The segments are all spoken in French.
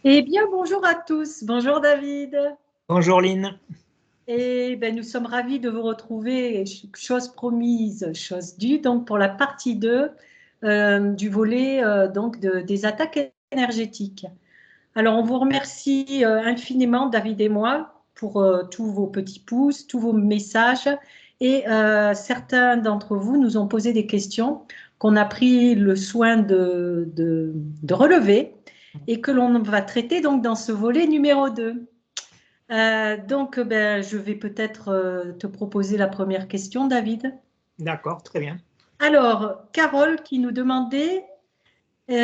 Eh bien, bonjour à tous. Bonjour David. Bonjour Lynn. Et ben, nous sommes ravis de vous retrouver, chose promise, chose due, donc pour la partie 2 du volet des attaques énergétiques. Alors, on vous remercie infiniment, David et moi, pour tous vos petits pouces, tous vos messages. Et certains d'entre vous nous ont posé des questions qu'on a pris le soin de relever et que l'on va traiter donc dans ce volet numéro 2. Je vais peut-être te proposer la première question, David. D'accord, très bien. Alors, Carole qui nous demandait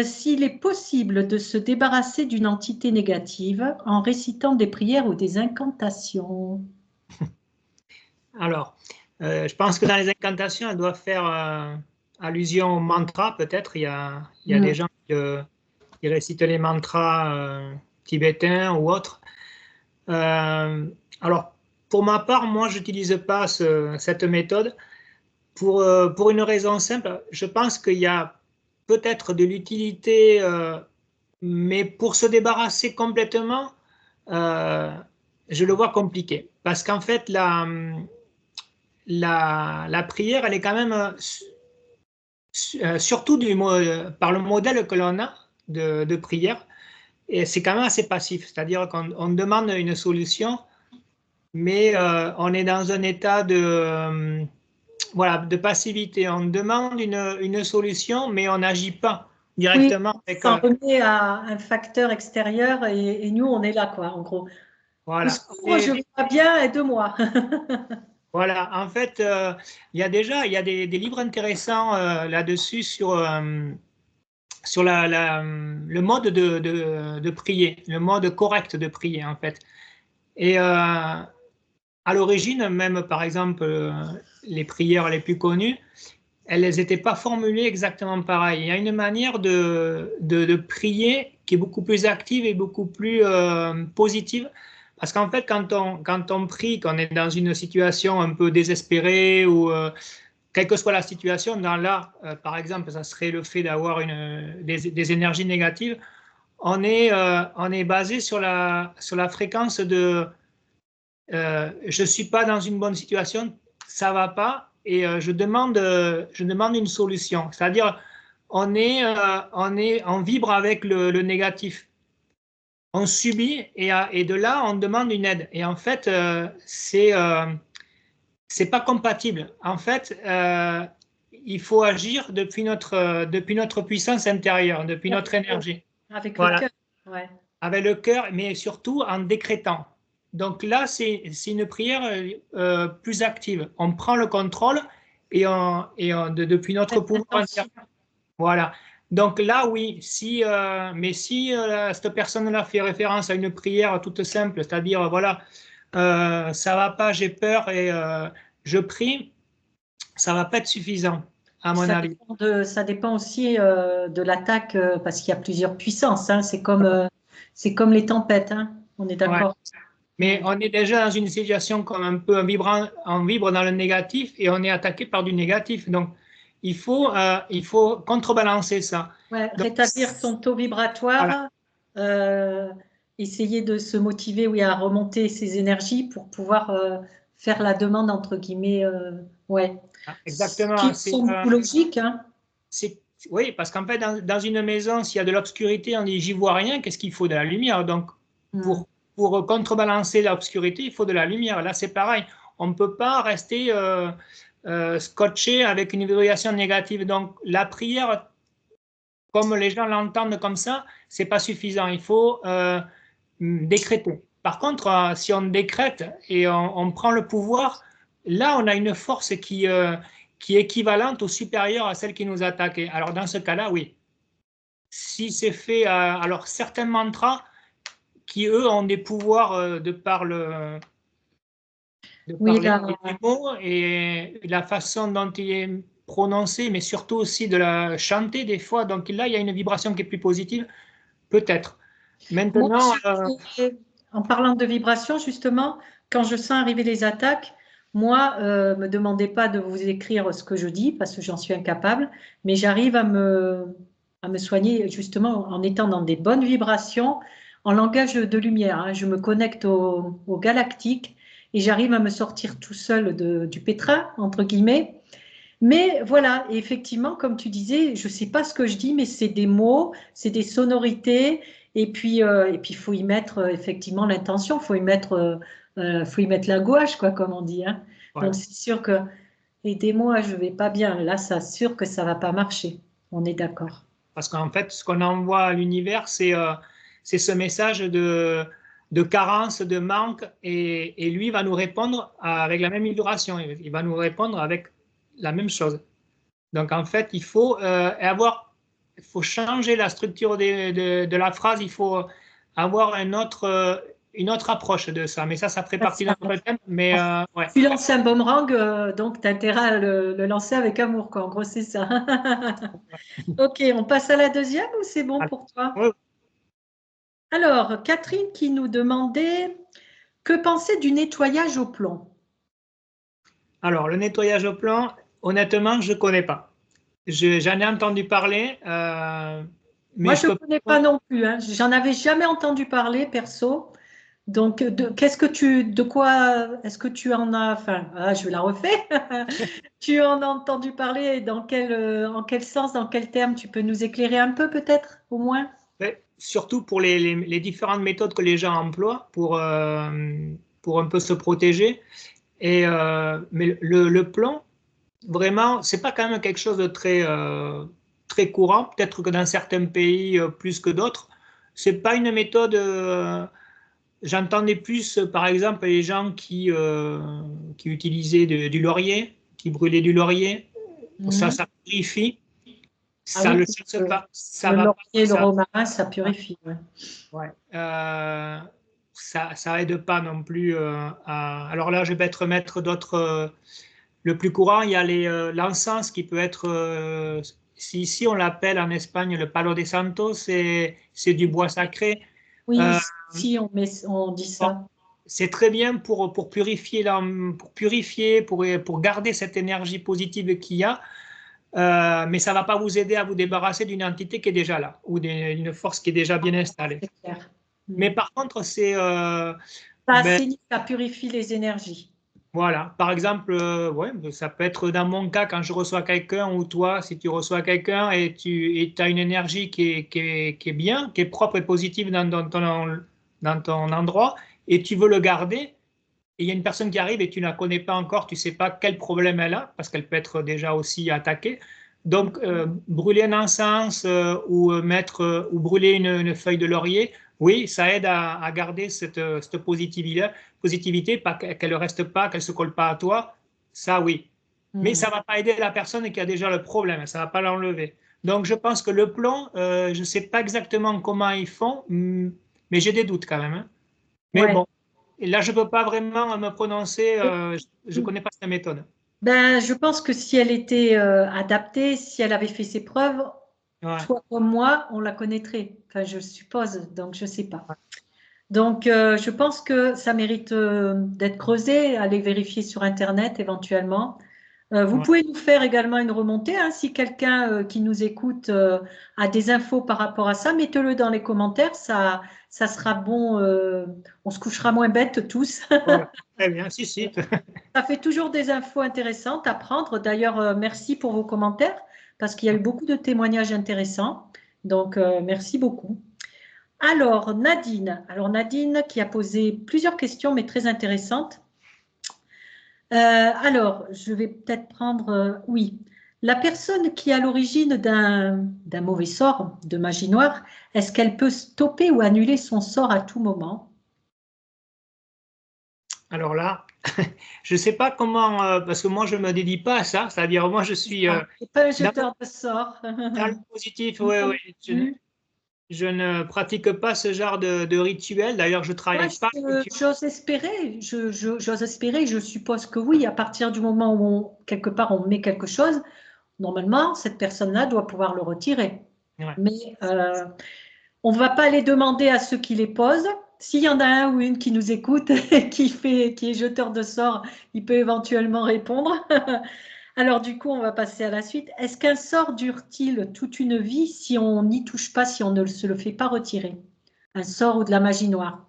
s'il est possible de se débarrasser d'une entité négative en récitant des prières ou des incantations. Alors, je pense que dans les incantations, elle doit faire allusion au mantra, peut-être. Il y a des gens qui récitent les mantras tibétains ou autres. Alors, pour ma part, moi, je n'utilise pas cette méthode pour une raison simple. Je pense qu'il y a peut-être de l'utilité, mais pour se débarrasser complètement, je le vois compliqué. Parce qu'en fait, la prière, elle est quand même, surtout par le modèle que l'on a de prière, et c'est quand même assez passif. C'est-à-dire qu'on demande une solution, mais on est dans un état voilà, de passivité. On demande une solution, mais on n'agit pas Oui, directement avec. ça remet à un facteur extérieur et nous, on est là, quoi, en gros. Au Voilà. secours, je ne vais pas bien, aide-moi. Voilà, en fait, il y a des livres intéressants là-dessus sur le mode de prier, le mode correct de prier, en fait. Et à l'origine, même par exemple, les prières les plus connues, elles n'étaient pas formulées exactement pareil. Il y a une manière de prier qui est beaucoup plus active et beaucoup plus positive. Parce qu'en fait, quand on prie, qu'on est dans une situation un peu désespérée ou quelle que soit la situation, par exemple, ça serait le fait d'avoir des énergies négatives, on est basé sur la fréquence de je ne suis pas dans une bonne situation, ça ne va pas, et je demande une solution. C'est-à-dire, on vibre avec le négatif. On subit et de là, on demande une aide. Et en fait, c'est pas compatible. En fait, il faut agir depuis notre puissance intérieure, depuis notre énergie. Avec le Voilà, cœur, ouais. avec le cœur, mais surtout en décrétant. Donc là, c'est une prière plus active. On prend le contrôle depuis notre pouvoir intérieur. Voilà. Donc là, oui, mais si cette personne-là fait référence à une prière toute simple, c'est-à-dire, voilà, ça va pas, j'ai peur et je prie, ça va pas être suffisant, à mon avis. Ça dépend aussi de l'attaque parce qu'il y a plusieurs puissances. Hein. C'est comme les tempêtes, hein. On est Ouais. d'accord. Mais on est déjà dans une situation comme un peu on vibre dans le négatif et on est attaqué par du négatif. Donc, il faut contrebalancer ça. Ouais, Donc, rétablir son taux voilà. vibratoire, euh, essayer de se motiver, oui, à remonter ses énergies pour pouvoir faire la demande, entre guillemets, ouais. Ce qui Exactement. me semble logique, hein. Oui, parce qu'en fait, dans une maison, s'il y a de l'obscurité, on dit j'y vois rien, qu'est-ce qu'il faut? De la lumière. Donc, Mm. pour contrebalancer l'obscurité, il faut de la lumière. Là, c'est pareil. On ne peut pas rester scotché avec une vibration négative. Donc, la prière, comme les gens l'entendent comme ça, c'est pas suffisant. Il faut décréter. Par contre, si on décrète et on prend le pouvoir, là, on a une force qui est équivalente ou supérieure à celle qui nous attaque. Alors, dans ce cas-là, oui. Si c'est fait, alors certains mantras qui, eux, ont des pouvoirs de Oui, par les mots et la façon dont il est prononcé, mais surtout aussi de la chanter des fois. Donc là, il y a une vibration qui est plus positive, peut-être. moi, Maintenant, en parlant de vibration, justement, quand je sens arriver les attaques, moi, me demandez pas de vous écrire ce que je dis parce que j'en suis incapable, mais j'arrive à me soigner justement en étant dans des bonnes vibrations, en langage de lumière, hein. Je me connecte au galactique et j'arrive à me sortir tout seul du pétrin, entre guillemets. Mais voilà, et effectivement, comme tu disais, je ne sais pas ce que je dis, mais c'est des mots, c'est des sonorités, et puis, il faut y mettre effectivement l'intention, faut y mettre la gouache, quoi, comme on dit, hein. Donc Voilà. c'est sûr que aidez-moi, je vais pas bien. Là, c'est sûr que ça va pas marcher. On est d'accord. Parce qu'en fait, ce qu'on envoie à l'univers, c'est ce message de carence, de manque, et lui va nous répondre avec la même vibration. Il va nous répondre avec la même chose. Donc en fait, il faut changer la structure de la phrase, il faut avoir une autre approche de ça. Mais ça fait partie d'un autre thème. Mais ouais. Tu lances un boomerang, donc tu as intérêt à le lancer avec amour, quoi. En gros, c'est ça. Ok, on passe à la deuxième ou c'est bon pour toi? Ouais. Alors, Catherine qui nous demandait que penser du nettoyage au plomb? Alors, le nettoyage au plomb, honnêtement, je ne connais pas. J'en ai entendu parler, Moi, mais je je ne peux connais pas. pas non plus, hein. J'en avais jamais entendu parler, perso. Donc, de quoi est-ce que tu en as, enfin, je la refais. Tu en as entendu parler et en quel sens, dans quel terme tu peux nous éclairer un peu peut-être, au moins? Ouais, surtout pour les différentes méthodes que les gens emploient pour un peu se protéger. Mais le plomb, vraiment, c'est pas quand même quelque chose de très courant. Peut-être que dans certains pays, plus que d'autres. C'est pas une méthode. J'entendais plus, par exemple, les gens qui utilisaient du laurier, qui brûlaient du laurier. Mhm. Ça purifie. Ah Ça oui, le cherche pas. Ça le va pas. laurier et le romarin, ça purifie. Ouais. Ouais. Ça aide pas non plus Alors là, je vais être mettre d'autres. Le plus courant, il y a l'encens qui peut être. Si ici on l'appelle en Espagne le palo de santo, c'est du bois sacré. Oui, Euh, si on dit bon, ça. c'est très bien pour purifier, pour garder cette énergie positive qu'il y a. Mais ça ne va pas vous aider à vous débarrasser d'une entité qui est déjà là ou d'une force qui est déjà bien installée. C'est clair. Mais Mhm. par contre, Ça ben, assainit, ça purifie les énergies. voilà. Par exemple, ouais, ça peut être dans mon cas quand je reçois quelqu'un ou toi, si tu reçois quelqu'un et tu as une énergie qui est bien, qui est propre et positive dans ton endroit et tu veux le garder. Et il y a une personne qui arrive et tu ne la connais pas encore, tu ne sais pas quel problème elle a, parce qu'elle peut être déjà aussi attaquée. Donc, brûler un encens ou brûler une feuille de laurier, oui, ça aide à garder cette positivité, pas qu'elle ne reste pas, qu'elle ne se colle pas à toi. Ça, oui. Mais Mhm. ça ne va pas aider la personne qui a déjà le problème, ça ne va pas l'enlever. Donc, je pense que le plomb, je ne sais pas exactement comment ils font, mais j'ai des doutes quand même, hein. Mais Ouais. bon, et là, je ne peux pas vraiment me prononcer, je ne connais pas cette méthode. Ben, je pense que si elle était adaptée, si elle avait fait ses preuves, Ouais. toi comme moi, on la connaîtrait. Enfin, je suppose, donc je ne sais pas. Donc, je pense que ça mérite d'être creusé, aller vérifier sur Internet éventuellement. Vous Ouais. pouvez nous faire également une remontée, hein, si quelqu'un qui nous écoute a des infos par rapport à ça, mettez-le dans les commentaires, ça sera bon, on se couchera moins bêtes tous. Voilà. Très bien, si, si. Ça fait toujours des infos intéressantes à prendre. D'ailleurs, merci pour vos commentaires parce qu'il y a eu beaucoup de témoignages intéressants. Donc, merci beaucoup. Alors Nadine qui a posé plusieurs questions mais très intéressantes. Alors, je vais peut-être prendre, oui, la personne qui est à l'origine d'un mauvais sort, de magie noire, est-ce qu'elle peut stopper ou annuler son sort à tout moment? Alors là, je ne sais pas comment, parce que moi, je ne me dédie pas à ça, c'est-à-dire moi, je suis Ah, c'est pas un dans, jeteur de sort. dans le positif, oui, Non oui. plus. Je ne pratique pas ce genre de rituel, d'ailleurs, je ne Moi, travaille pas le rituel. j'ose espérer, je suppose que oui, à partir du moment où quelque part on met quelque chose, normalement, cette personne-là doit pouvoir le retirer. Ouais. Mais on ne va pas les demander à ceux qui les posent. S'il y en a un ou une qui nous écoute et qui est jeteur de sorts, il peut éventuellement répondre. Alors du coup, on va passer à la suite. Est-ce qu'un sort dure-t-il toute une vie si on n'y touche pas, si on ne se le fait pas retirer? un sort ou de la magie noire?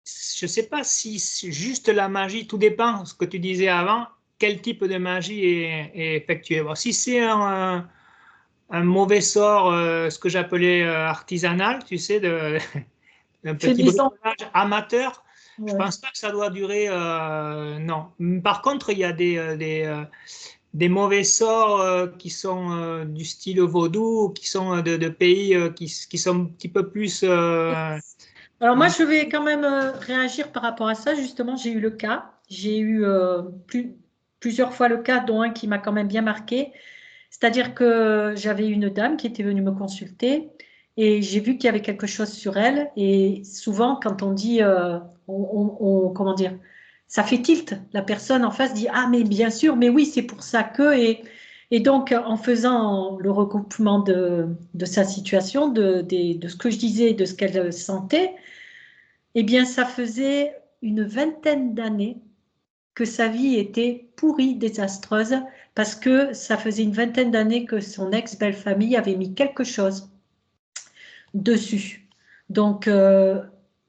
Je ne sais pas si c'est juste la magie, tout dépend, ce que tu disais avant, quel type de magie est effectué. Bon, si c'est un mauvais sort, ce que j'appelais artisanal, tu sais, un Fait petit maison. bricolage amateur, je Ouais. pense pas que ça doit durer. Non. Par contre, il y a des mauvais sorts qui sont du style vaudou, qui sont de pays qui sont un petit peu plus. Alors moi, je vais quand même réagir par rapport à ça. Justement, j'ai eu le cas. J'ai eu plusieurs fois le cas, dont un qui m'a quand même bien marqué. C'est-à-dire que j'avais une dame qui était venue me consulter et j'ai vu qu'il y avait quelque chose sur elle. Et souvent, quand on dit, comment dire, ça fait tilt. La personne en face dit, ah mais bien sûr, mais oui, c'est pour ça que. Et donc, en faisant le recoupement de sa situation, de ce que je disais, de ce qu'elle sentait, eh bien, ça faisait une vingtaine d'années que sa vie était pourrie, désastreuse, parce que ça faisait une vingtaine d'années que son ex-belle-famille avait mis quelque chose dessus. Donc, il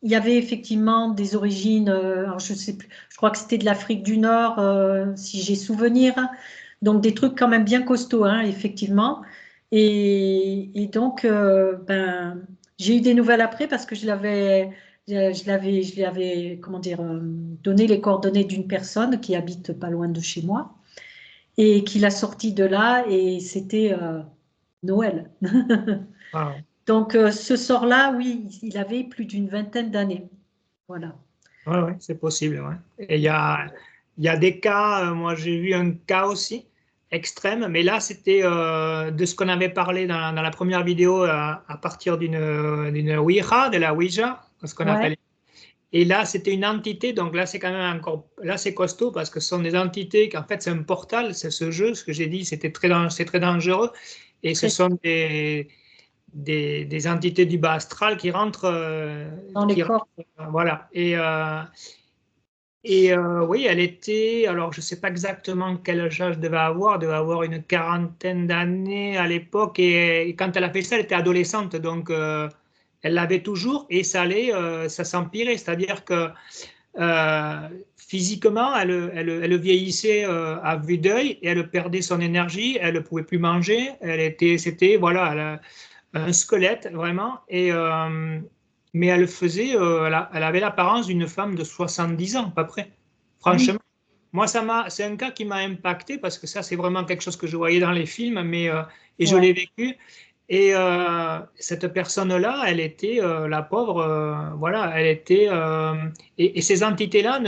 y avait effectivement des origines, alors je sais plus, je crois que c'était de l'Afrique du Nord, si j'ai souvenir. Donc, des trucs quand même bien costauds, hein, effectivement. Et donc, ben, j'ai eu des nouvelles après parce que je lui avais, comment dire, donné les coordonnées d'une personne qui habite pas loin de chez moi et qui l'a sorti de là et c'était Noël. Voilà. Donc, ce sort-là, oui, il avait plus d'une vingtaine d'années. Voilà. Ouais, ouais, c'est possible. Ouais. Et il y a des cas, moi j'ai vu un cas aussi extrême, mais là c'était de ce qu'on avait parlé dans la première vidéo à partir d'une Ouija, de la Ouija, ce qu'on Ouais, appelle. Et là c'était une entité, donc là c'est quand même encore, là c'est costaud parce que ce sont des entités qu'en fait c'est un portal, c'est ce jeu, ce que j'ai dit, c'est très dangereux. Et ce très sont des entités du bas astral qui rentrent, dans les corps. voilà. Oui, elle était, alors je ne sais pas exactement quel âge elle devait avoir une quarantaine d'années à l'époque, et quand elle a fait ça, elle était adolescente, donc elle l'avait toujours, et ça s'empirait, c'est-à-dire que physiquement, elle vieillissait à vue d'œil, et elle perdait son énergie, elle ne pouvait plus manger, c'était, voilà, un squelette vraiment, mais elle avait l'apparence d'une femme de 70 ans, à peu près. Ah oui, Franchement, moi, c'est un cas qui m'a impacté parce que ça, c'est vraiment quelque chose que je voyais dans les films, et je ouais. l'ai vécu. Et cette personne-là, elle était, la pauvre, voilà, elle était, et ces entités-là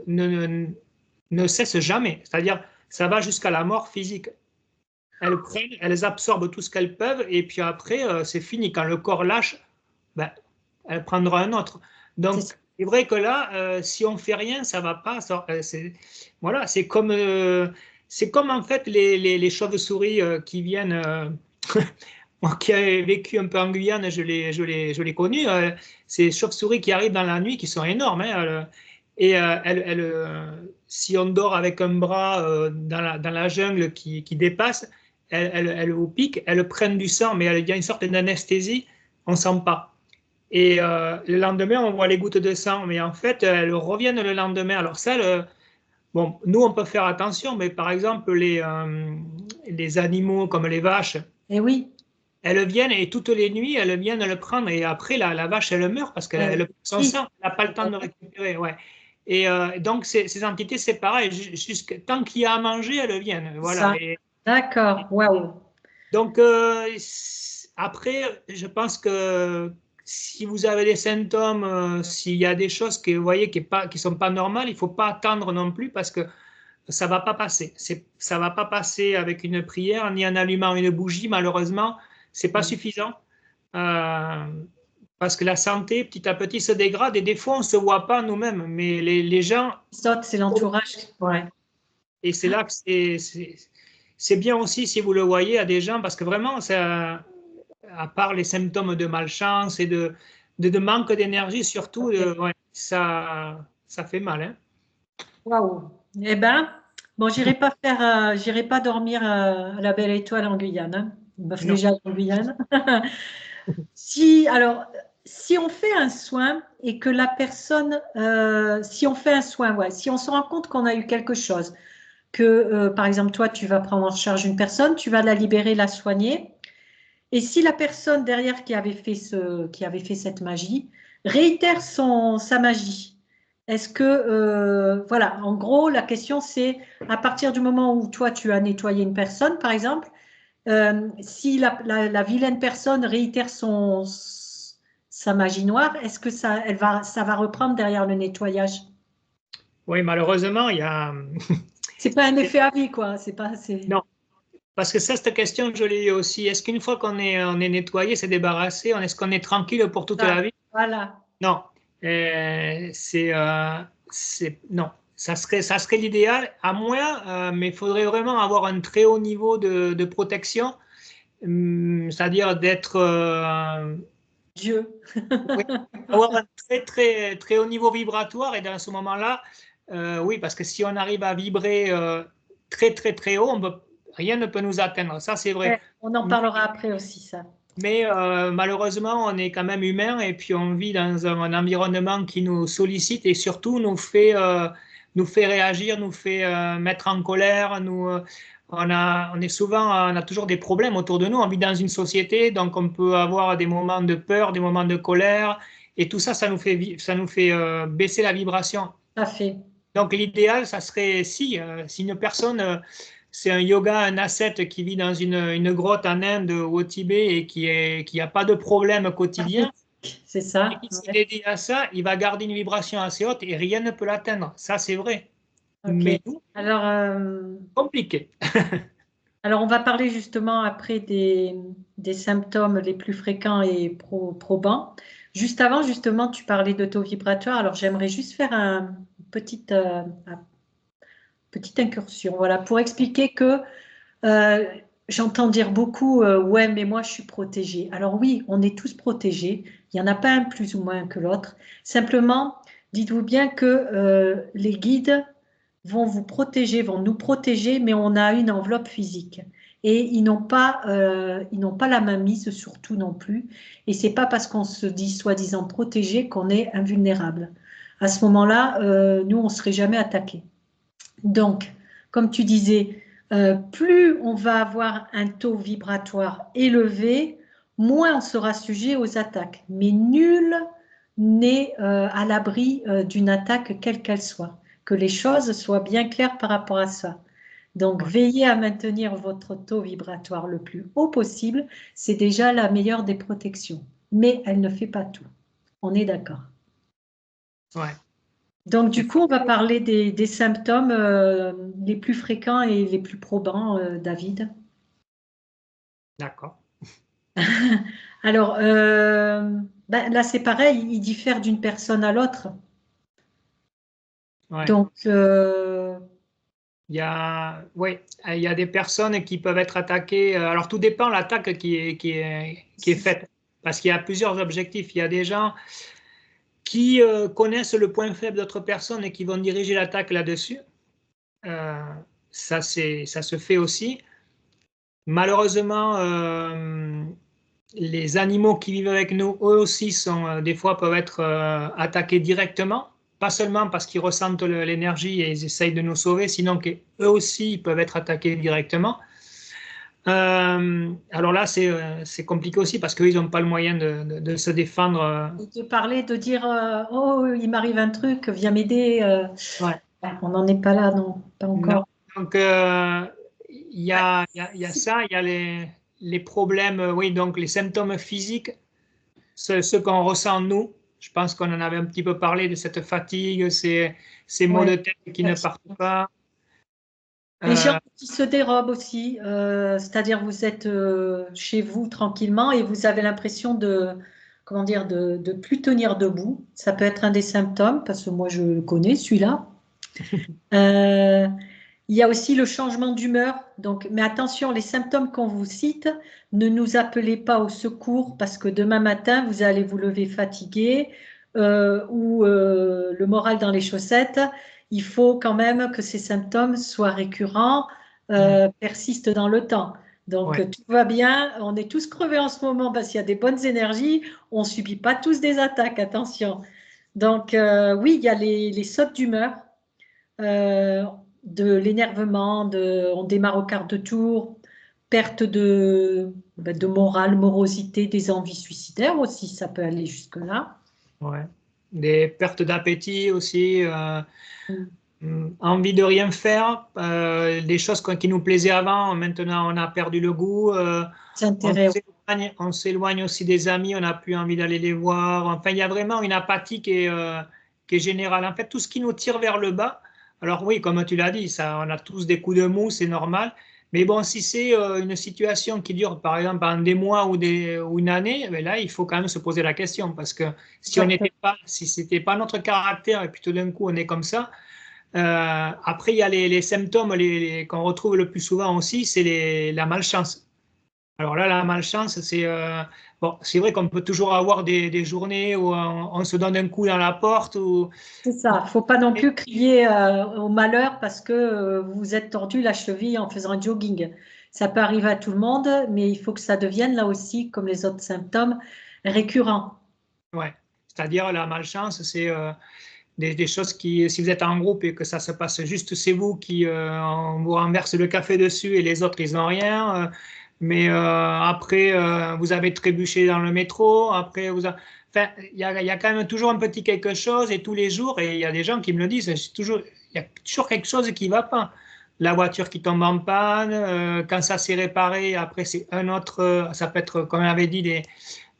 ne cessent jamais. C'est-à-dire, ça va jusqu'à la mort physique. Elles prennent, elles absorbent tout ce qu'elles peuvent, et puis après, c'est fini. Quand le corps lâche, ben, elle prendra un autre. C'est Donc, c'est vrai que là, si on fait rien, ça va pas. Voilà, c'est comme en fait les chauves-souris qui viennent. Moi qui ai vécu un peu en Guyane, je l'ai connu. Ces chauves-souris qui arrivent dans la nuit, qui sont énormes, hein, et si on dort avec un bras dans la jungle qui dépasse, elles vous piquent, elles prennent du sang, mais il y a une sorte d'anesthésie, on ne sent pas. Et le lendemain, on voit les gouttes de sang, mais en fait, elles reviennent le lendemain. Alors ça, bon, nous, on peut faire attention, mais par exemple, les animaux comme les vaches, Et oui, elles viennent et toutes les nuits, elles viennent le prendre, et après, la vache, elle meurt parce qu'elle elle, perd son oui, sang, elle n'a pas le temps de récupérer. Ouais. Et donc, ces entités, c'est pareil, tant qu'il y a à manger, elles viennent. Voilà. ça. D'accord, waouh. Donc, après, je pense que si vous avez des symptômes, s'il y a des choses que vous voyez qui sont pas normales, il ne faut pas attendre non plus parce que ça va pas passer. Ça va pas passer avec une prière ni en allumant une bougie, malheureusement, c'est pas suffisant. Euh, Parce que la santé, petit à petit, se dégrade, et des fois, on ne se voit pas nous-mêmes, mais les gens. Saute, c'est l'entourage. Ouais. Et c'est là que c'est bien aussi si vous le voyez à des gens, parce que vraiment, ça, à part les symptômes de malchance et de manque d'énergie, surtout, ouais, ça fait mal. Hein. Waouh. Eh ben, bon, j'irai pas dormir à la Belle Étoile en Guyane. Hein. Il me fait Non. déjà en Guyane. Si, alors, si on fait un soin et que la personne, si on fait un soin, ouais, si on se rend compte qu'on a eu quelque chose, que par exemple toi tu vas prendre en charge une personne, tu vas la libérer, la soigner, et si la personne derrière qui avait fait cette magie réitère sa magie, est-ce que, voilà, en gros, la question c'est, à partir du moment où toi tu as nettoyé une personne, par exemple, si la vilaine personne réitère sa magie noire, est-ce que ça va reprendre derrière le nettoyage? Oui, malheureusement, il y a... C'est pas un effet à vie, quoi. C'est pas, Non, parce que ça, cette question, je l'ai eu aussi. Est-ce qu'une fois on est nettoyé, c'est débarrassé, est-ce qu'on est tranquille pour toute la vie? Voilà. Non. Non. Ça serait l'idéal, à moins, mais il faudrait vraiment avoir un très haut niveau de protection, c'est-à-dire d'être... Dieu. oui, avoir un très, très, très haut niveau vibratoire, et dans ce moment-là, oui, parce que si on arrive à vibrer très, très, très haut, rien ne peut nous atteindre. Ça, c'est vrai. Ouais, on en parlera après aussi, ça. Mais malheureusement, on est quand même humain et puis on vit dans un environnement qui nous sollicite et surtout nous fait réagir, nous fait mettre en colère. On est souvent, on a toujours des problèmes autour de nous. On vit dans une société, donc on peut avoir des moments de peur, des moments de colère et tout ça, ça nous fait baisser la vibration. Tout à fait. Donc l'idéal, ça serait si une personne, c'est un yoga, un ascète qui vit dans une grotte en Inde ou au Tibet et qui a pas de problème quotidien, C'est et ça. qui s'est Ouais. dédié à ça, il va garder une vibration assez haute et rien ne peut l'atteindre. Ça, c'est vrai. Ok. Mais nous, Alors, compliqué. alors, on va parler justement après des symptômes les plus fréquents et probants. Juste avant, justement, tu parlais de taux vibratoire. Alors, j'aimerais juste faire une petite incursion, voilà, pour expliquer que Euh, j'entends dire beaucoup, ouais, mais moi je suis protégée. Alors oui, on est tous protégés. Il n'y en a pas un plus ou moins que l'autre. Simplement, dites-vous bien que les guides vont vous protéger, vont nous protéger, mais on a une enveloppe physique. Et ils n'ont pas la main mise sur tout non plus. Et c'est pas parce qu'on se dit soi-disant protégé qu'on est invulnérable. À ce moment-là, nous, on ne serait jamais attaqué. Donc, comme tu disais, plus on va avoir un taux vibratoire élevé, moins on sera sujet aux attaques. Mais nul n'est à l'abri d'une attaque, quelle qu'elle soit. Que les choses soient bien claires par rapport à ça. Donc, Ouais. veillez à maintenir votre taux vibratoire le plus haut possible. C'est déjà la meilleure des protections. Mais elle ne fait pas tout. On est d'accord. Ouais. Donc, du coup, on va parler des symptômes les plus fréquents et les plus probants, David. D'accord. Alors, ben, là, c'est pareil, il diffère d'une personne à l'autre. Ouais. Donc, Oui, il y a des personnes qui peuvent être attaquées. Alors, tout dépend de l'attaque qui est faite. Parce qu'il y a plusieurs objectifs. Il y a des gens qui connaissent le point faible d'autres personnes et qui vont diriger l'attaque là-dessus. Euh, ça se fait aussi. Malheureusement, les animaux qui vivent avec nous, eux aussi, des fois peuvent être attaqués directement. Pas seulement parce qu'ils ressentent l'énergie et ils essayent de nous sauver, sinon qu'eux aussi ils peuvent être attaqués directement. Alors là, c'est compliqué aussi parce qu'eux, ils n'ont pas le moyen de se défendre. de parler, de dire, oh, il m'arrive un truc, viens m'aider. Ouais. Ben, on n'en est pas là, non, pas Non. encore. Donc, il y a ça, il y a les problèmes, oui, donc les symptômes physiques, ce qu'on ressent nous. Je pense qu'on en avait un petit peu parlé de cette fatigue, ces maux Ouais. de tête qui ne partent pas. Les gens Euh, qui se dérobent aussi, c'est-à-dire vous êtes chez vous tranquillement et vous avez l'impression comment dire, de plus tenir debout. Ça peut être un des symptômes, parce que moi je le connais, celui-là. Euh, il y a aussi le changement d'humeur. Donc, mais attention, les symptômes qu'on vous cite, ne nous appelez pas au secours parce que demain matin, vous allez vous lever fatigué ou le moral dans les chaussettes. Il faut quand même que ces symptômes soient récurrents, persistent dans le temps. Donc, Ouais. tout va bien. On est tous crevés en ce moment parce qu'il y a des bonnes énergies. On ne subit pas tous des attaques, attention. Donc, oui, il y a les sautes d'humeur, euh, de l'énervement, on démarre au quart de tour, perte de morale, morosité, des envies suicidaires aussi, ça peut aller jusque-là. Ouais. Des pertes d'appétit aussi, Mm. envie de rien faire, des choses qui nous plaisaient avant, maintenant on a perdu le goût, Intérêt. on s'éloigne aussi des amis, on n'a plus envie d'aller les voir. Enfin, il y a vraiment une apathie qui est générale. En fait, tout ce qui nous tire vers le bas, alors oui, comme tu l'as dit, ça, on a tous des coups de mou, c'est normal. Mais bon, si c'est une situation qui dure, par exemple, pendant des mois ou une année, ben là, il faut quand même se poser la question parce que Exactement. si c'était pas notre caractère et puis tout d'un coup on est comme ça. Après, il y a les symptômes qu'on retrouve le plus souvent aussi, c'est la malchance. Alors là, la malchance, bon, c'est vrai qu'on peut toujours avoir des journées où on se donne un coup dans la porte. C'est ça. Il ne faut pas non plus crier au malheur parce que vous vous êtes tordu la cheville en faisant un jogging. Ça peut arriver à tout le monde, mais il faut que ça devienne là aussi, comme les autres symptômes, récurrent. Ouais. C'est-à-dire la malchance, c'est des choses qui, si vous êtes en groupe et que ça se passe juste, c'est vous qui on vous renverse le café dessus et les autres, ils n'ont rien. Mais après, vous avez trébuché dans le métro. Après, enfin, il y a quand même toujours un petit quelque chose et tous les jours, et il y a des gens qui me le disent, il y a toujours quelque chose qui ne va pas. La voiture qui tombe en panne, quand ça s'est réparé, après c'est un autre, ça peut être, comme on avait dit,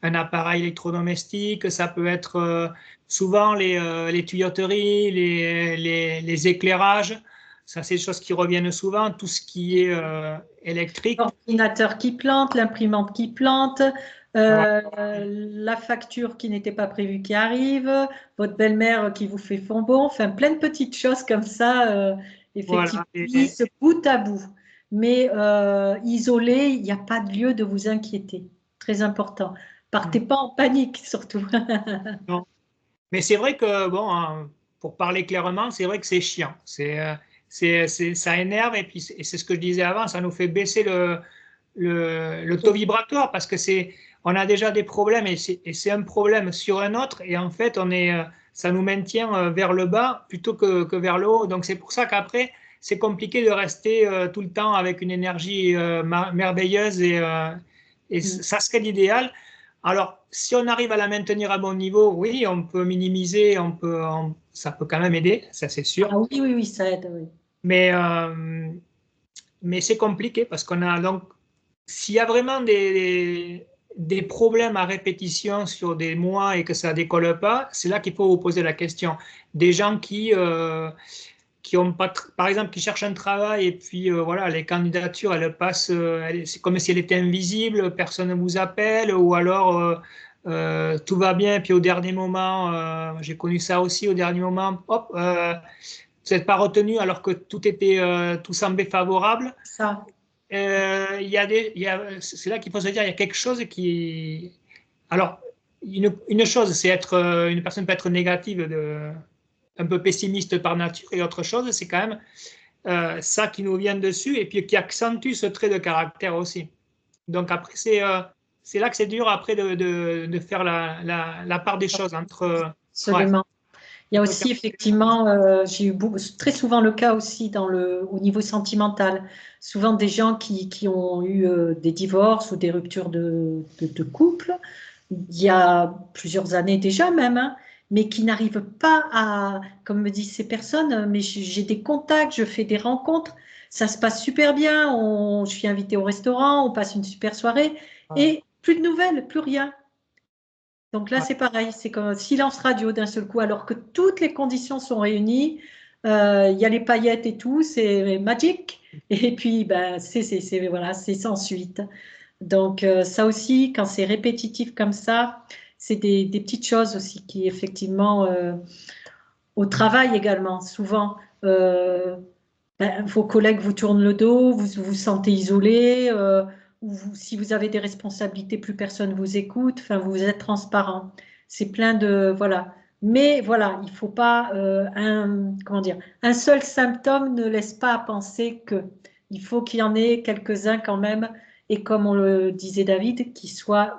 un appareil électrodomestique, ça peut être souvent les tuyauteries, les éclairages, ça c'est des choses qui reviennent souvent, tout ce qui est électrique. L'ordinateur qui plante, l'imprimante qui plante, Voilà. la facture qui n'était pas prévue qui arrive, votre belle-mère qui vous fait fondant, enfin plein de petites choses comme ça, effectivement, Voilà. qui se bout à bout. Mais isolé, il n'y a pas de lieu de vous inquiéter. Très important. Partez pas en panique surtout. Non. Mais c'est vrai que, bon, hein, pour parler clairement, c'est vrai que c'est chiant. Ça énerve et puis c'est ce que je disais avant, ça nous fait baisser le taux vibratoire parce que on a déjà des problèmes et c'est un problème sur un autre et en fait, ça nous maintient vers le bas plutôt que vers le haut. Donc c'est pour ça qu'après, c'est compliqué de rester tout le temps avec une énergie merveilleuse et ça serait l'idéal. Alors, si on arrive à la maintenir à bon niveau, oui, on peut minimiser, ça peut quand même aider, ça c'est sûr. Ah oui, oui, oui, ça aide, oui. Mais, euh, mais c'est compliqué parce qu'on a donc, s'il y a vraiment des problèmes à répétition sur des mois et que ça décolle pas, c'est là qu'il faut vous poser la question. Des gens qui ont pas, par exemple, qui cherchent un travail et puis voilà, les candidatures, elles passent, c'est comme si elles étaient invisibles, personne ne vous appelle, ou alors tout va bien, puis au dernier moment, j'ai connu ça aussi, au dernier moment, hop, vous n'êtes pas retenu alors que tout semblait favorable. Ça, C'est là qu'il faut se dire, il y a quelque chose qui. Alors, une chose, c'est une personne peut être négative, un peu pessimiste par nature, et autre chose, c'est quand même ça qui nous vient dessus et puis qui accentue ce trait de caractère aussi. Donc après, c'est là que c'est dur après de faire la part des choses ouais, absolument. Il y a entre aussi effectivement, j'ai eu très souvent le cas aussi au niveau sentimental. Souvent des gens qui ont eu des divorces ou des ruptures de couple, il y a plusieurs années déjà même, hein, mais qui n'arrivent pas à, comme me disent ces personnes, mais j'ai des contacts, je fais des rencontres, ça se passe super bien, je suis invitée au restaurant, on passe une super soirée, et plus de nouvelles, plus rien. Donc là, ouais, c'est pareil, c'est comme un silence radio d'un seul coup, alors que toutes les conditions sont réunies. Il y a les paillettes et tout, c'est magique. Et puis, ben, voilà, c'est sans suite. Donc ça aussi, quand c'est répétitif comme ça, c'est des petites choses aussi qui, effectivement, au travail également, souvent, vos collègues vous tournent le dos, vous vous sentez isolé, ou si vous avez des responsabilités, plus personne vous écoute, enfin, vous êtes transparent. C'est plein de, voilà. Mais voilà, il faut pas, comment dire, un seul symptôme ne laisse pas à penser que. Il faut qu'il y en ait quelques-uns quand même et comme on le disait David, qui soit,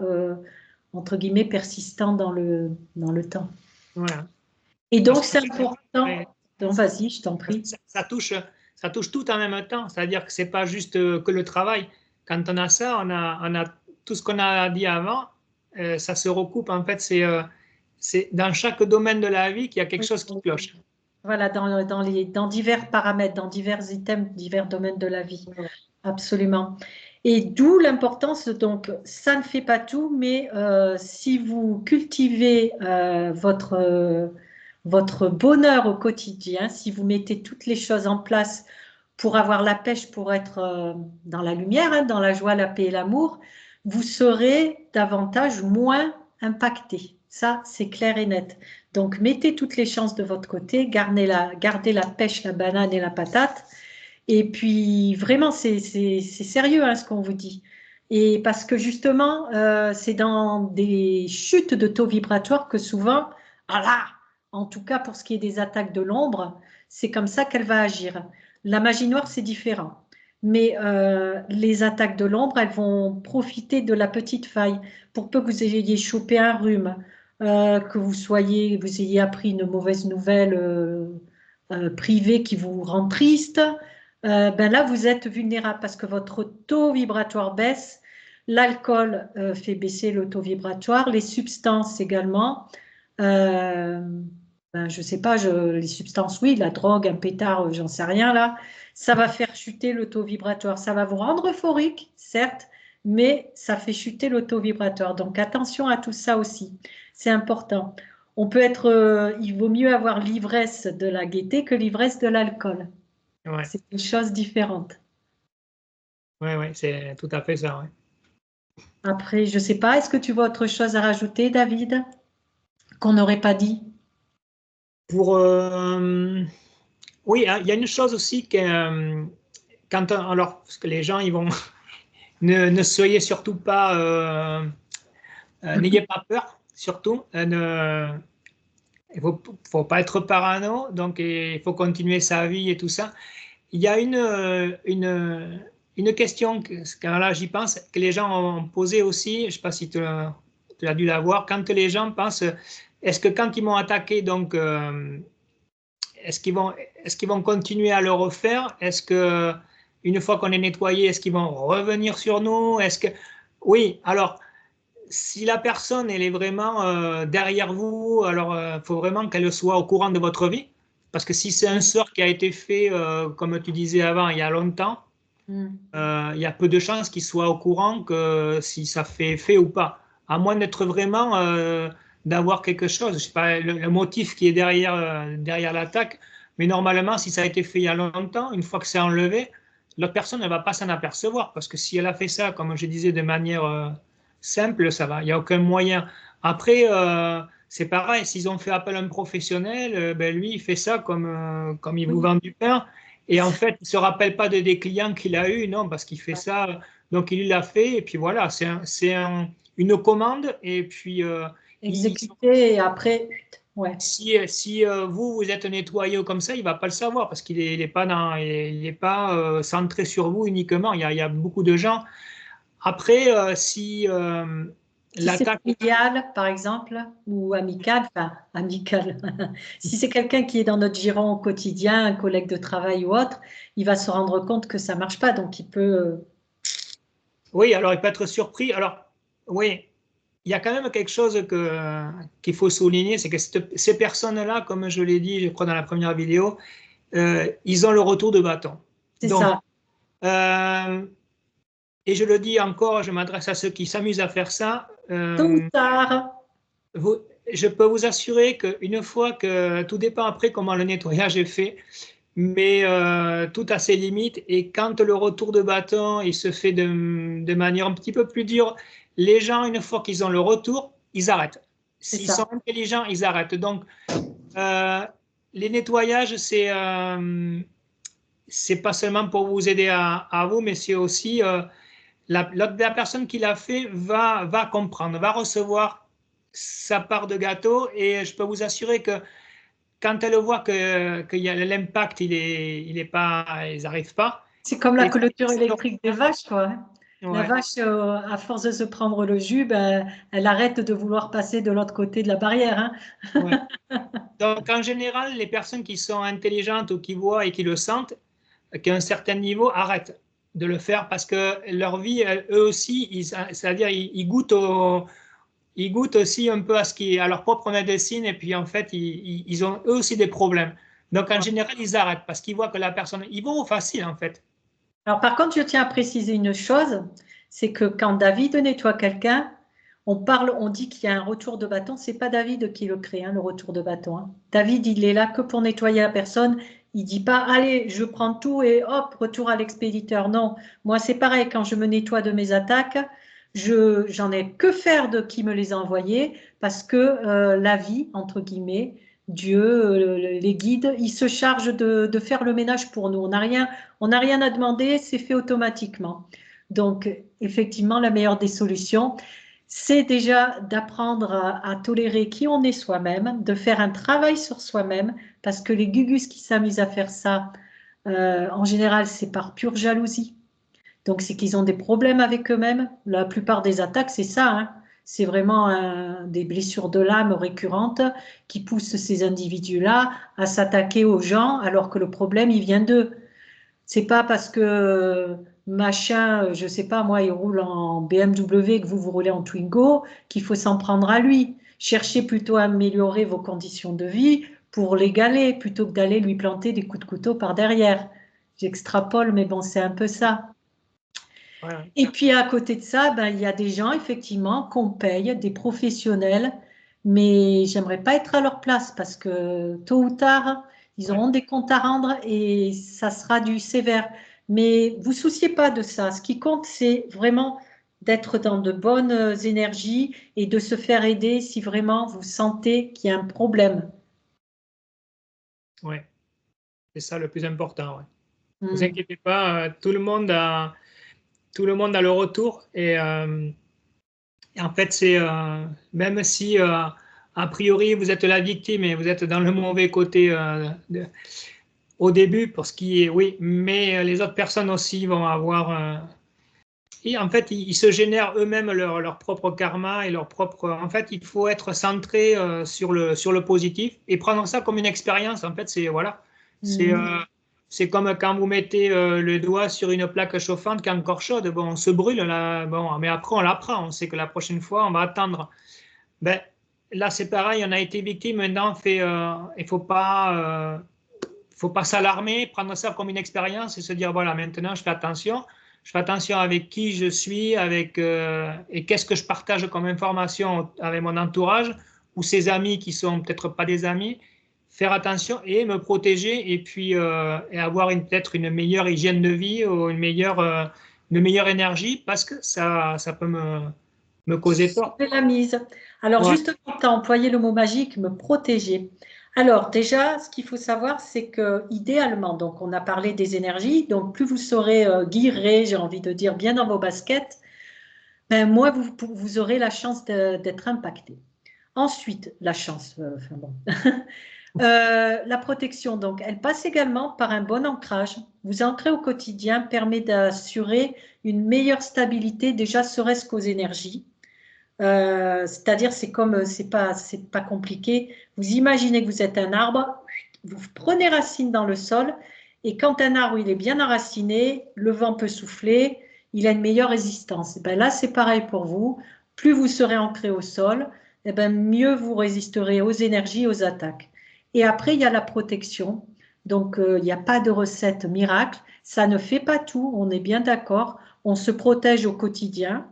entre guillemets, persistant dans le temps. Voilà. Et Parce donc, qu'en c'est fait, important. Donc, vas-y, je t'en prie. ça touche tout en même temps. C'est-à-dire que c'est pas juste que le travail. Quand on a ça, on a tout ce qu'on a dit avant, ça se recoupe. En fait, c'est dans chaque domaine de la vie qu'il y a quelque chose qui cloche. Voilà, dans divers paramètres, dans divers items, divers domaines de la vie. Absolument. Et d'où l'importance, donc, ça ne fait pas tout, mais si vous cultivez votre bonheur au quotidien, si vous mettez toutes les choses en place pour avoir la pêche, pour être dans la lumière, hein, dans la joie, la paix et l'amour, vous serez davantage moins impacté. Ça, c'est clair et net. Donc, mettez toutes les chances de votre côté, gardez la pêche, la banane et la patate. Et puis, vraiment, c'est sérieux hein, ce qu'on vous dit. Et parce que justement, c'est dans des chutes de taux vibratoires que souvent, ah là, en tout cas pour ce qui est des attaques de l'ombre, c'est comme ça qu'elle va agir. La magie noire, c'est différent. Mais les attaques de l'ombre, elles vont profiter de la petite faille. Pour peu que vous ayez chopé un rhume, que vous ayez appris une mauvaise nouvelle privée qui vous rend triste, ben là, vous êtes vulnérable parce que votre taux vibratoire baisse. L'alcool fait baisser le taux vibratoire, les substances également. Euh, ben, je sais pas, les substances, oui, la drogue, un pétard, j'en sais rien là. Ça va faire chuter le taux vibratoire. Ça va vous rendre euphorique, certes, mais ça fait chuter le taux vibratoire. Donc attention à tout ça aussi. C'est important. On peut être, il vaut mieux avoir l'ivresse de la gaieté que l'ivresse de l'alcool. Ouais, C'est une chose différente. ouais, c'est tout à fait ça. Ouais. Après, je sais pas, est-ce que tu vois autre chose à rajouter, David, qu'on n'aurait pas dit? Pour, oui, hein, il y a une chose aussi que alors, parce que les gens, ils vont, ne soyez surtout pas, n'ayez pas peur, surtout. Il faut pas être parano, donc il faut continuer sa vie et tout ça. Il y a une question, quand là j'y pense, que les gens ont posée aussi, je ne sais pas si tu as dû la voir, quand les gens pensent, est-ce que quand ils m'ont attaqué, donc, est-ce qu'ils vont, est-ce qu'ils vont continuer à le refaire? Est-ce que une fois qu'on est nettoyé, est-ce qu'ils vont revenir sur nous? Est-ce que oui, alors si la personne elle est vraiment derrière vous, alors il faut vraiment qu'elle soit au courant de votre vie, parce que si c'est un sort qui a été fait, comme tu disais avant, il y a longtemps, Hmm. il y a peu de chances qu'il soit au courant que si ça fait effet ou pas, à moins d'être vraiment d'avoir quelque chose, je sais pas, le motif qui est derrière, derrière l'attaque, mais normalement, si ça a été fait il y a longtemps, une fois que c'est enlevé, l'autre personne ne va pas s'en apercevoir, parce que si elle a fait ça, comme je disais, de manière simple, ça va, il n'y a aucun moyen. Après, c'est pareil, s'ils ont fait appel à un professionnel, ben lui, il fait ça comme il vous Oui. vend du pain. Et en fait, il ne se rappelle pas des clients qu'il a eu, non, parce qu'il fait ça. Donc, il l'a fait. Et puis voilà, une commande. Et puis, Exécuter et après, ouais, si vous, vous êtes nettoyé ou comme ça, il ne va pas le savoir parce qu'il n'est pas, il est pas centré sur vous uniquement. Il y a beaucoup de gens. Après, si si c'est l'attaque. familial, par exemple, ou amical, enfin, amical, si c'est quelqu'un qui est dans notre giron au quotidien, un collègue de travail ou autre, il va se rendre compte que ça marche pas, donc il peut, Oui, alors il peut être surpris. Alors, oui, il y a quand même quelque chose qu'il faut souligner, c'est que ces personnes-là, comme je l'ai dit, je crois, dans la première vidéo, ils ont le retour de bâton. c'est Donc, ça. euh, et je le dis encore, je m'adresse à ceux qui s'amusent à faire ça. Tôt ou tard, Vous- je peux vous assurer qu'une fois que, tout dépend après comment le nettoyage est fait, mais tout a ses limites. Et quand le retour de bâton il se fait de manière un petit peu plus dure, les gens, une fois qu'ils ont le retour, ils arrêtent. c'est S'ils sont ça. intelligents, ils arrêtent. Donc, euh, les nettoyages, c'est pas seulement pour vous aider à vous, mais c'est aussi la personne qui l'a fait va comprendre, va recevoir sa part de gâteau. Et je peux vous assurer que quand elle voit qu'il y a l'impact, il est pas, ils n'arrivent pas. C'est comme la Et clôture électrique des vaches, quoi. La Ouais, vache, à force de se prendre le jus, ben, elle arrête de vouloir passer de l'autre côté de la barrière, hein. ouais. Donc, en général, les personnes qui sont intelligentes ou qui voient et qui le sentent, qu'à un certain niveau, arrêtent de le faire parce que leur vie, eux aussi, c'est-à-dire ils goûtent aussi un peu à leur propre médecine et puis en fait, ils ont eux aussi des problèmes. Donc, en général, ils arrêtent parce qu'ils voient que la personne, ils vont au facile en fait. Alors, par contre, je tiens à préciser une chose, c'est que quand David nettoie quelqu'un, on dit qu'il y a un retour de bâton. C'est pas David qui le crée, hein, le retour de bâton, hein. David, il est là que pour nettoyer la personne. Il dit pas, allez, je prends tout et hop, retour à l'expéditeur. Non, moi c'est pareil. Quand je me nettoie de mes attaques, j'en ai que faire de qui me les a envoyés parce que la vie, entre guillemets, Dieu, les guides, ils se chargent de faire le ménage pour nous. On n'a rien à demander, c'est fait automatiquement. Donc, effectivement, la meilleure des solutions, c'est déjà d'apprendre à tolérer qui on est soi-même, de faire un travail sur soi-même, parce que les gugus qui s'amusent à faire ça, en général, c'est par pure jalousie. Donc, c'est qu'ils ont des problèmes avec eux-mêmes. La plupart des attaques, c'est ça, hein. C'est vraiment des blessures de l'âme récurrentes qui poussent ces individus-là à s'attaquer aux gens, alors que le problème, il vient d'eux. C'est pas parce que machin, je sais pas, moi, il roule en BMW que vous roulez en Twingo qu'il faut s'en prendre à lui. Cherchez plutôt à améliorer vos conditions de vie pour l'égaler plutôt que d'aller lui planter des coups de couteau par derrière. J'extrapole, mais bon, c'est un peu ça. Ouais. Et puis à côté de ça, ben, il y a des gens, effectivement, qu'on paye, des professionnels, mais j'aimerais pas être à leur place parce que tôt ou tard, ils Ouais. auront des comptes à rendre et ça sera du sévère. Mais vous souciez pas de ça. Ce qui compte, c'est vraiment d'être dans de bonnes énergies et de se faire aider si vraiment vous sentez qu'il y a un problème. Ouais. C'est ça le plus important. Ouais. Vous Hmm. inquiétez pas, tout le monde a le retour et en fait, même si a priori vous êtes la victime et vous êtes dans le mauvais côté au début, pour ce qui est, oui, mais les autres personnes aussi vont avoir. Et en fait, ils se génèrent eux-mêmes leur propre karma et leur propre. En fait, il faut être centré sur le positif et prendre ça comme une expérience. En fait, c'est voilà, c'est Hmm. c'est comme quand vous mettez le doigt sur une plaque chauffante qui est encore chaude. Bon, on se brûle là, bon, mais après on l'apprend. On sait que la prochaine fois, on va attendre. Ben, là, c'est pareil. On a été victime. Maintenant, il faut pas s'alarmer, prendre ça comme une expérience et se dire voilà, maintenant je fais attention. Je fais attention avec qui je suis, et qu'est-ce que je partage comme information avec mon entourage ou ses amis qui sont peut-être pas des amis. Faire attention et me protéger et puis et avoir peut-être une meilleure hygiène de vie ou une meilleure énergie parce que ça peut me causer tort. Sauver la mise. Alors, Ouais, justement, tu as employé le mot magique, me protéger. Alors, déjà, ce qu'il faut savoir, c'est que idéalement, donc, on a parlé des énergies, donc plus vous serez guiré, j'ai envie de dire, bien dans vos baskets, ben, moins vous aurez la chance d'être impacté. Ensuite, la chance, enfin bon. La protection, donc, elle passe également par un bon ancrage. Vous ancrer au quotidien permet d'assurer une meilleure stabilité, déjà serait-ce qu'aux énergies. C'est-à-dire, c'est pas compliqué. Vous imaginez que vous êtes un arbre, vous prenez racine dans le sol, et quand un arbre il est bien enraciné, le vent peut souffler, il a une meilleure résistance. Et ben là, c'est pareil pour vous. Plus vous serez ancré au sol, et ben mieux vous résisterez aux énergies, aux attaques. Et après, il y a la protection. Donc, il n'y a pas de recette miracle. Ça ne fait pas tout, on est bien d'accord. On se protège au quotidien,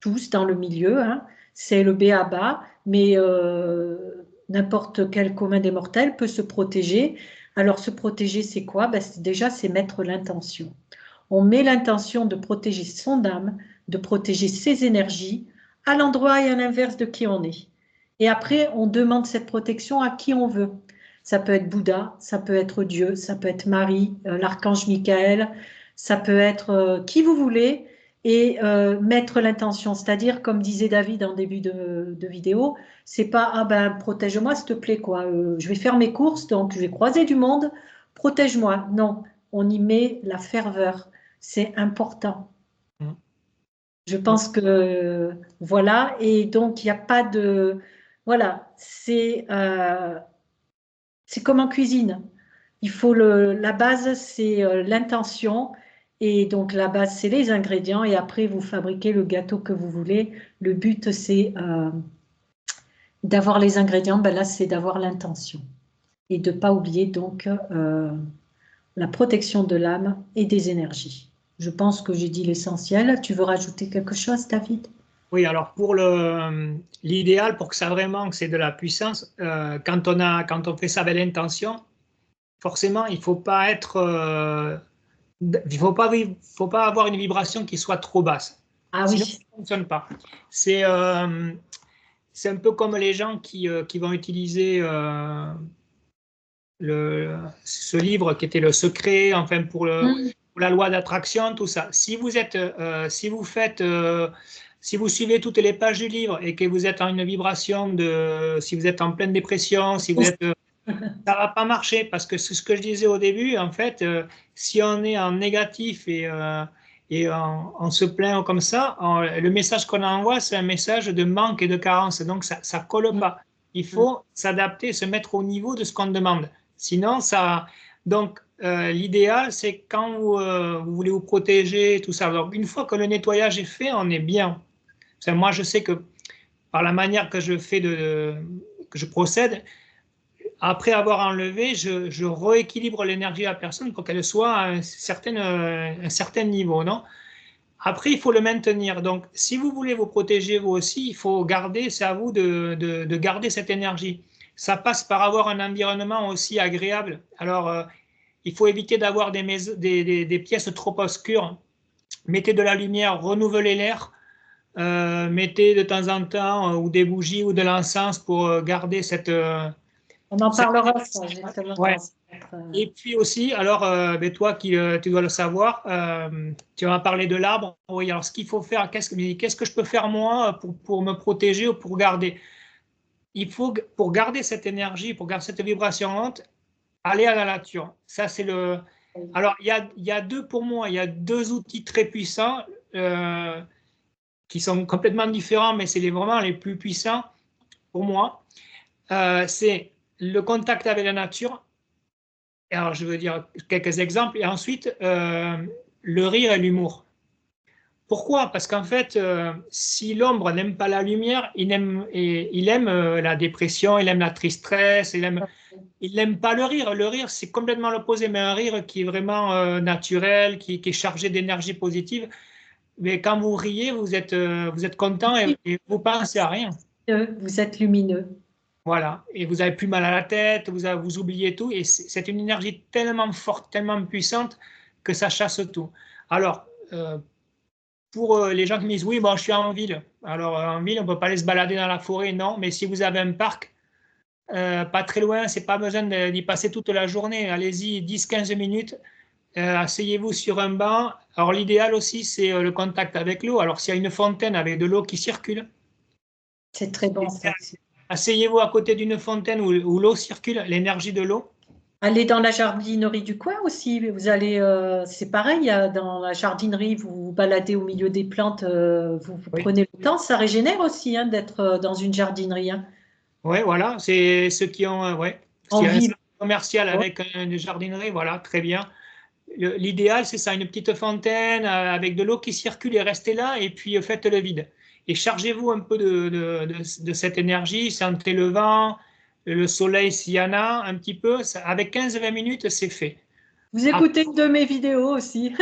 tous dans le milieu, hein. C'est le b.a.-ba, mais n'importe quel commun des mortels peut se protéger. Alors, se protéger, c'est quoi? Ben, déjà, c'est mettre l'intention. On met l'intention de protéger son âme, de protéger ses énergies, à l'endroit et à l'inverse de qui on est. Et après, on demande cette protection à qui on veut. Ça peut être Bouddha, ça peut être Dieu, ça peut être Marie, l'archange Michael, ça peut être qui vous voulez, et mettre l'intention. C'est-à-dire, comme disait David en début de vidéo, c'est pas ah ben protège-moi s'il te plaît quoi. Je vais faire mes courses, donc je vais croiser du monde, protège-moi. Non, on y met la ferveur. C'est important. Je pense que voilà, et donc il n'y a pas de... Voilà, c'est comme en cuisine. Il faut la base, c'est l'intention, et donc la base, c'est les ingrédients, et après, vous fabriquez le gâteau que vous voulez. Le but, c'est d'avoir les ingrédients, ben là, c'est d'avoir l'intention, et de ne pas oublier donc la protection de l'âme et des énergies. Je pense que j'ai dit l'essentiel. Tu veux rajouter quelque chose, David? Oui, alors pour l'idéal, pour que ça vraiment, que c'est de la puissance, quand on fait ça avec l'intention, forcément, il faut pas être, faut pas avoir une vibration qui soit trop basse. Ah Sinon, ça oui, ne fonctionne pas. C'est euh, c'est un peu comme les gens qui vont utiliser ce livre qui était Le Secret, enfin mm, pour la loi d'attraction, tout ça. Si vous êtes, si vous faites, si vous suivez toutes les pages du livre et que vous êtes en une vibration si vous êtes en pleine dépression, si vous êtes, ça va pas marcher parce que c'est ce que je disais au début. En fait, si on est en négatif et on se plaint comme ça, le message qu'on envoie, c'est un message de manque et de carence. Donc ça colle mm, pas. Il faut s'adapter, se mettre au niveau de ce qu'on demande. Sinon, ça. Donc, l'idéal, c'est quand vous voulez vous protéger, tout ça. Donc, une fois que le nettoyage est fait, on est bien. Moi, je sais que par la manière que je fais que je procède, après avoir enlevé, je rééquilibre l'énergie de la personne pour qu'elle soit à un certain niveau, non? Après, il faut le maintenir. Donc, si vous voulez vous protéger vous aussi, il faut garder, c'est à vous de garder cette énergie. Ça passe par avoir un environnement aussi agréable. Alors, il faut éviter d'avoir des pièces trop obscures. Mettez de la lumière, renouvelez l'air. Mettez de temps en temps ou des bougies ou de l'encens pour garder on en cette parlera ça justement ouais. dans cette, Et puis aussi, alors, ben toi qui tu dois le savoir, tu vas parler de l'arbre. Oui, alors ce qu'il faut faire, qu'est-ce que je peux faire moi pour me protéger ou pour garder? Il faut, pour garder cette énergie, pour garder cette vibration haute, aller à la nature. Ça, c'est le. Alors, il y a deux, pour moi, il y a deux outils très puissants euh, qui sont complètement différents, mais c'est vraiment les plus puissants pour moi. C'est le contact avec la nature. Alors, je veux dire quelques exemples. Et ensuite, le rire et l'humour. Pourquoi? Parce qu'en fait, si l'ombre n'aime pas la lumière, il aime la dépression, il aime la tristesse, il n'aime pas le rire. Le rire, c'est complètement l'opposé, mais un rire qui est vraiment naturel, qui est chargé d'énergie positive. Mais quand vous riez, vous êtes content et vous pensez à rien. vous êtes lumineux. Voilà. Et vous avez plus mal à la tête, vous oubliez tout. Et c'est une énergie tellement forte, tellement puissante que ça chasse tout. Alors, pour les gens qui me disent, oui, bon, je suis en ville. Alors, en ville, on ne peut pas aller se balader dans la forêt, non. Mais si vous avez un parc, pas très loin, c'est pas besoin d'y passer toute la journée. Allez-y 10-15 minutes. Asseyez-vous sur un banc. Alors, l'idéal aussi, c'est le contact avec l'eau. Alors, s'il y a une fontaine avec de l'eau qui circule, C'est très bon ça aussi. asseyez-vous à côté d'une fontaine où l'eau circule, l'énergie de l'eau. Allez dans la jardinerie du coin aussi. Vous allez, c'est pareil, dans la jardinerie, vous vous baladez au milieu des plantes, vous Oui, prenez le temps. Ça régénère aussi hein, d'être dans une jardinerie. Hein. ouais, voilà, c'est ceux qui ont, ouais, En s'il y a un ville. centre commercial Ouais. avec une jardinerie, voilà, très bien. L'idéal, c'est ça, une petite fontaine avec de l'eau qui circule et restez là et puis faites le vide. Et chargez-vous un peu de cette énergie, sentez le vent, le soleil s'il y en a un petit peu. Avec 15-20 minutes, c'est fait. Vous Après, écoutez une de mes vidéos aussi.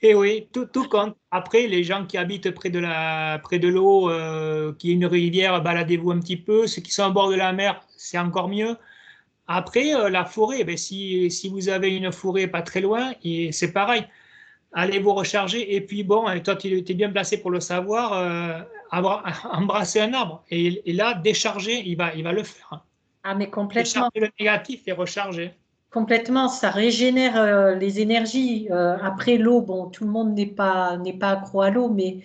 et oui, tout compte. Après, les gens qui habitent près de l'eau, qui est une rivière, baladez-vous un petit peu. Ceux qui sont au bord de la mer, c'est encore mieux. Après, la forêt, ben, si vous avez une forêt pas très loin, c'est pareil. Allez vous recharger. Et puis, bon, et toi, tu es bien placé pour le savoir, embrasser un arbre. Et là, décharger, il va le faire. Ah, mais complètement. Décharger le négatif et recharger. Complètement, ça régénère les énergies. Après l'eau, bon, tout le monde n'est pas accro à l'eau, mais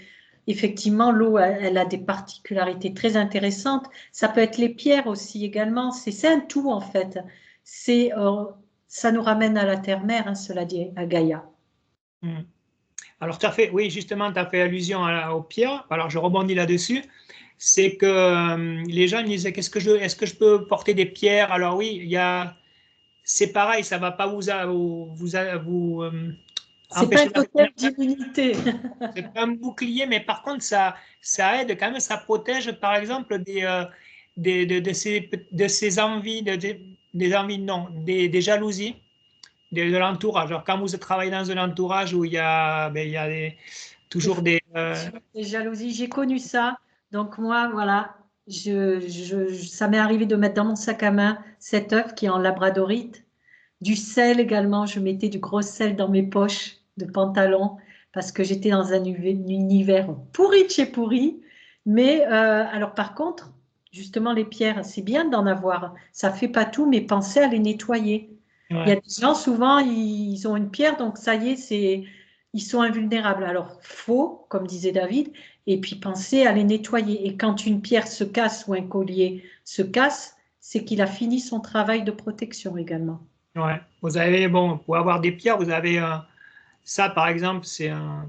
effectivement, l'eau, elle a des particularités très intéressantes. Ça peut être les pierres aussi également. C'est un tout en fait. C'est ça nous ramène à la terre-mère, hein, cela dit, à Gaïa. Hmm. Alors, oui, justement, tu as fait allusion aux pierres. Alors, je rebondis là-dessus. C'est que les gens me disaient, est-ce que je peux porter des pierres? Alors oui, c'est pareil, ça va pas vous C'est pas un empêcher la totem respiration. d'immunité. C'est pas un bouclier, mais par contre, ça aide quand même, ça protège, par exemple, de ces envies, des envies, non, des jalousies de l'entourage. Alors, quand vous travaillez dans un entourage où il y a toujours des. Des jalousies, j'ai connu ça. Donc moi, voilà, ça m'est arrivé de mettre dans mon sac à main cet œuf qui est en labradorite. Du sel également, je mettais du gros sel dans mes poches de pantalon parce que j'étais dans un univers pourri de chez pourri. Mais alors par contre, justement les pierres, c'est bien d'en avoir. Ça fait pas tout, mais pensez à les nettoyer. Il y a Ouais, des gens, souvent, ils ont une pierre, donc ça y est, ils sont invulnérables. Alors, faux, comme disait David, et puis pensez à les nettoyer. Et quand une pierre se casse ou un collier se casse, c'est qu'il a fini son travail de protection également. ouais. Vous avez, bon, pour avoir des pierres, vous avez ça, par exemple,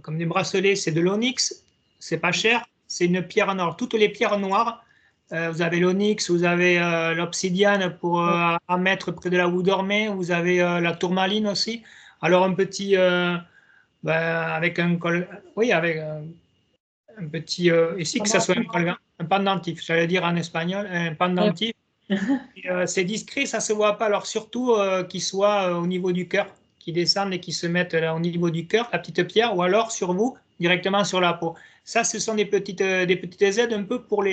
comme des bracelets, c'est de l'onyx, c'est pas cher, c'est une pierre en or. Toutes les pierres noires, vous avez l'onyx, vous avez l'obsidiane pour à mettre près de là où vous dormez, vous avez la tourmaline aussi. Alors un petit, ben, avec un col, oui, avec un petit, ici que ça soit un pendentif, j'allais dire en espagnol, un pendentif. C'est discret, ça se voit pas. Alors surtout qu'il soit au niveau du cœur, qui descendent et qui se mettent là, au niveau du cœur, la petite pierre, ou alors sur vous, directement sur la peau. Ça, ce sont des petites aides un peu pour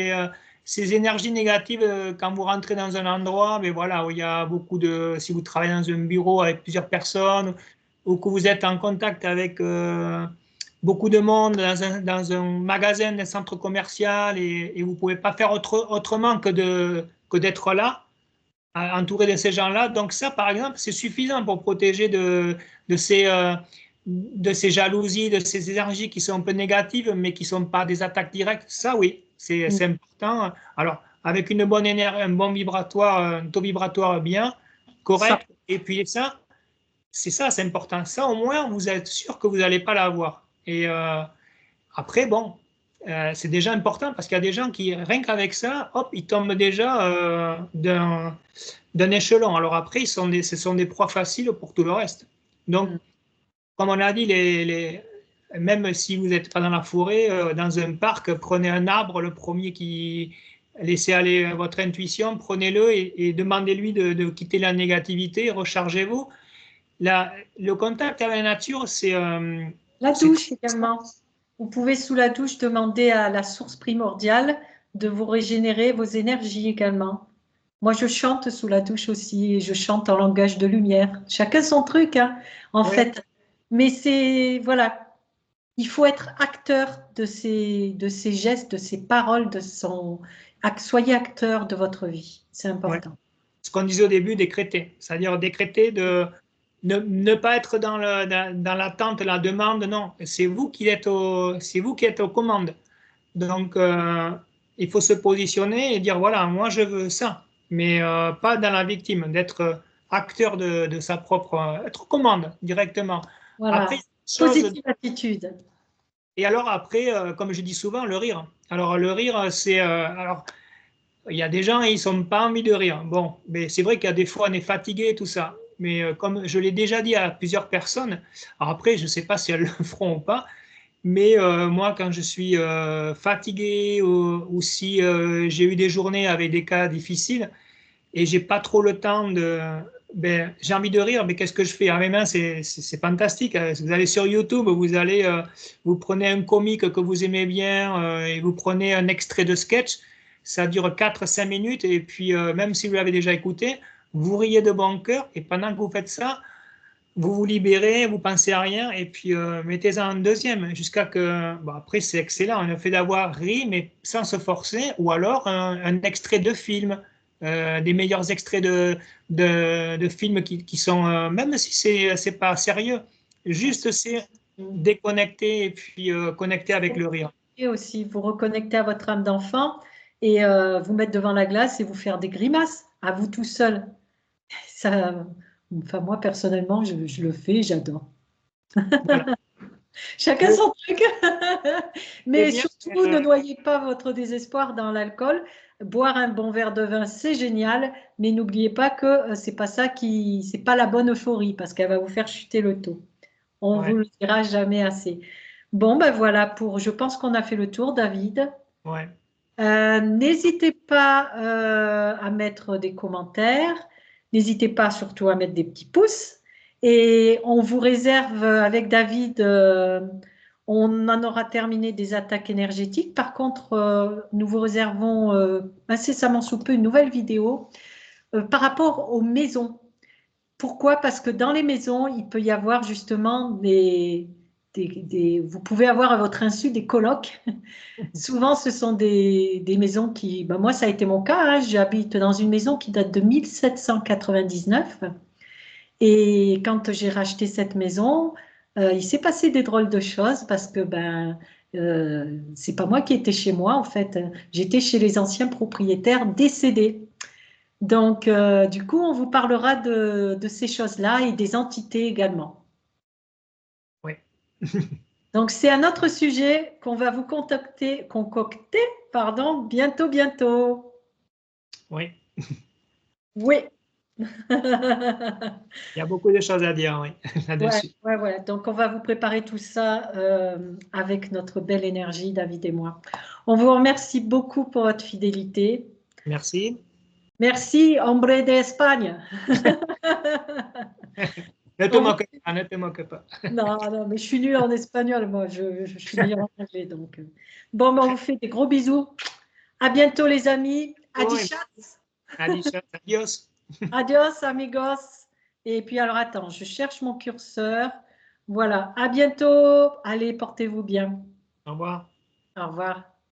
ces énergies négatives quand vous rentrez dans un endroit, mais voilà, où il y a beaucoup de, si vous travaillez dans un bureau avec plusieurs personnes, ou que vous êtes en contact avec beaucoup de monde dans un magasin, un centre commercial, et vous ne pouvez pas faire autrement que d'être là entouré de ces gens-là. Donc ça, par exemple, c'est suffisant pour protéger de de ces jalousies, de ces énergies qui sont un peu négatives, mais qui ne sont pas des attaques directes. Ça, oui, c'est important. Alors, avec une bonne énergie, un bon vibratoire, un taux vibratoire bien, Ça, correct, et puis ça, c'est important. Ça, au moins, vous êtes sûr que vous n'allez pas l'avoir. Et après, bon, c'est déjà important parce qu'il y a des gens qui, rien qu'avec ça, hop, ils tombent déjà d'un échelon. Alors après, ce sont des proies faciles pour tout le reste. Donc, comme on a dit, même si vous n'êtes pas dans la forêt, dans un parc, prenez un arbre, le premier qui laissez aller votre intuition, prenez-le et demandez-lui de quitter la négativité, rechargez-vous. Le contact avec la nature, la c'est douche également. Vous pouvez sous la douche demander à la source primordiale de vous régénérer vos énergies également. Moi, je chante sous la douche aussi et je chante en langage de lumière. Chacun son truc, hein, en ouais, fait. Mais c'est, voilà, il faut être acteur de ces gestes, de ces paroles, soyez acteur de votre vie. C'est ouais. important. Ce qu'on disait au début, décréter. C'est-à-dire décréter de ne pas être dans l'attente, la demande, non. C'est vous qui êtes aux commandes. Donc, il faut se positionner et dire, voilà, moi je veux ça, mais pas dans la victime, d'être acteur de sa propre, être aux commandes directement. Après, Voilà. chose, Positive attitude. et alors après, comme je dis souvent, le rire. Alors, le rire, alors, il y a des gens, ils n'ont pas envie de rire. Bon, mais c'est vrai qu'il y a des fois, on est fatigué et tout ça. Mais comme je l'ai déjà dit à plusieurs personnes, alors après, je ne sais pas si elles le feront ou pas, mais moi, quand je suis fatigué ou si j'ai eu des journées avec des cas difficiles et j'ai pas trop le temps ben, j'ai envie de rire, mais qu'est-ce que je fais? Ah, mes mains, c'est fantastique. Vous allez sur YouTube, vous prenez un comique que vous aimez bien et vous prenez un extrait de sketch. Ça dure 4 5 minutes et puis même si vous l'avez déjà écouté, vous riez de bon cœur et pendant que vous faites ça, vous vous libérez, vous pensez à rien, et puis mettez-en un deuxième, jusqu'à que, bon, après c'est excellent, le fait d'avoir ri, mais sans se forcer, ou alors un extrait de film, des meilleurs extraits de films qui sont, même si c'est pas sérieux, juste c'est déconnecté et puis connecté avec le rire. Et aussi vous reconnecter à votre âme d'enfant et vous mettre devant la glace et vous faire des grimaces à vous tout seul. Ça, enfin, moi personnellement, je le fais, j'adore. Voilà. Chacun son truc. Mais bien, surtout, ne noyez pas votre désespoir dans l'alcool. Boire un bon verre de vin, c'est génial, mais n'oubliez pas que c'est pas ça c'est pas la bonne euphorie parce qu'elle va vous faire chuter le taux. On ouais, vous le dira jamais assez. Bon, ben voilà je pense qu'on a fait le tour, David. ouais. N'hésitez pas à mettre des commentaires. N'hésitez pas surtout à mettre des petits pouces. Et on vous réserve avec David, on en aura terminé des attaques énergétiques. Par contre, nous vous réservons incessamment sous peu une nouvelle vidéo par rapport aux maisons. Pourquoi? Parce que dans les maisons, il peut y avoir justement vous pouvez avoir à votre insu des colocs. Souvent, ce sont des maisons qui, ben moi, ça a été mon cas, hein. J'habite dans une maison qui date de 1799. Et quand j'ai racheté cette maison, il s'est passé des drôles de choses parce que c'est pas moi qui étais chez moi, en fait. J'étais chez les anciens propriétaires décédés. Donc, du coup, on vous parlera de ces choses-là et des entités également. Ouais. Donc, c'est un autre sujet qu'on va vous concocter, pardon, bientôt, bientôt. Oui. Oui. Il y a beaucoup de choses à dire, oui, Ouais, là-dessus. ouais, ouais. Donc, on va vous préparer tout ça avec notre belle énergie, David et moi. On vous remercie beaucoup pour votre fidélité. Merci. Merci, hombre de Espagne. Ne te On vous- moque pas, ne te moque pas. Non, non, mais je suis nulle en espagnol, moi. Je suis meilleure en anglais. Donc. Bon, ben, on vous fait des gros bisous. À bientôt, les amis. Oui, Adiós. adios. Adios, amigos. Et puis, alors, attends, je cherche mon curseur. Voilà. À bientôt. Allez, portez-vous bien. Au revoir. Au revoir.